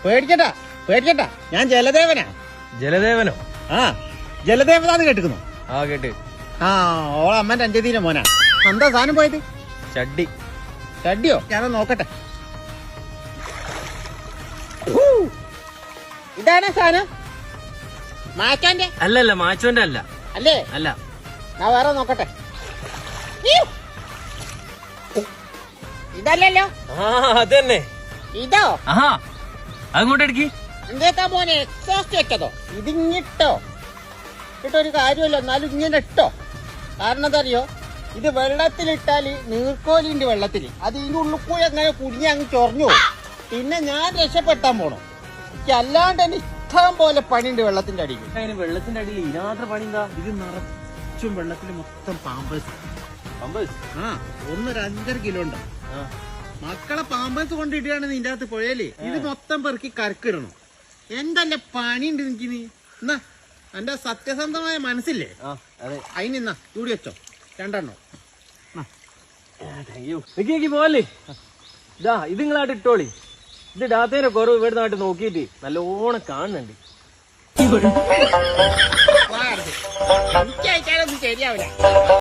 പേടിക്കണ്ട പേടിക്കണ്ട, ഞാൻ ജലദേവനാ. ജലദേവനോ? ആ, ജലദേവതാന്ന് കേട്ടിരിക്കുന്നു. ആ കേട്ട്. ആ, ഓളെ അമ്മന്റെ അഞ്ചതീനെ മോനാ. എന്താ സാധനം പോയത്? ചഡ്ഡി. ചഡ്ഡിയോ? ഞാനത് നോക്കട്ടെ. ഇതാണ് സാധനം? മാറ്റാന്റെ അല്ലല്ല, മാച്ചോന്റെ അല്ല. അല്ലേ? അല്ല. ഞാൻ വേറെ നോക്കട്ടെ. ഇതല്ലല്ലോ. ആ അതന്നെ. ഇതോ? ആഹാ, അങ്ങോട്ട് എടുക്കി. എന്തേക്കാ മോനെ എക്സോസ്റ്റ് വെച്ചതോ? ഇതിങ്ങിട്ടോ ഇട്ടൊരു കാര്യമല്ലോ, എന്നാലും ഇങ്ങനെ ഇട്ടോ. കാരണം എന്താ അറിയോ, ഇത് വെള്ളത്തിലിട്ടാല് നീർക്കോലിന്റെ വെള്ളത്തില് അത് ഇതിന്റെ ഉള്ളിൽ കൂടി അങ്ങനെ കുടുങ്ങി അങ്ങ് ചൊറഞ്ഞു പോകും. പിന്നെ ഞാൻ രക്ഷപ്പെട്ടാൻ പോണം. എനിക്ക് അല്ലാണ്ട് തന്നെ ഇഷ്ടം പോലെ പണിയുണ്ട് വെള്ളത്തിന്റെ അടിയിൽ. വെള്ളത്തിന്റെ അടിയിൽ ഇതിനകത്ത് പണി എന്താ? ഇത് നിറച്ചും വെള്ളത്തിൽ മൊത്തം പാമ്പേഴ്സ്. ആ, 1.5 കിലോ ഉണ്ട്. മക്കളെ പാമ്പേഴ്സ് കൊണ്ടിടുകയാണ് നിന്റെ അകത്ത് പുഴയില്. ഇത് മൊത്തം പെറുക്കി കരക്കിടണം. എന്തല്ലേ പണിയുണ്ട് എനിക്ക്. നീ എന്നാ എന്റെ സത്യസന്ധമായ മനസ്സില്ലേ, അതിനെന്നാ ചൂടി വെച്ചോ 2 പോവല്ലേ. ഇതാ ഇത് നിങ്ങളായിട്ട് ഇട്ടോളി. ഇത് ഡാത്തേനെ കുറവ് ഇവിടെ നാട്ട് നോക്കിയിട്ട് നല്ലോണം കാണുന്നുണ്ട്. എനിക്ക് അയച്ചാലൊന്നും ശരിയാവില്ല.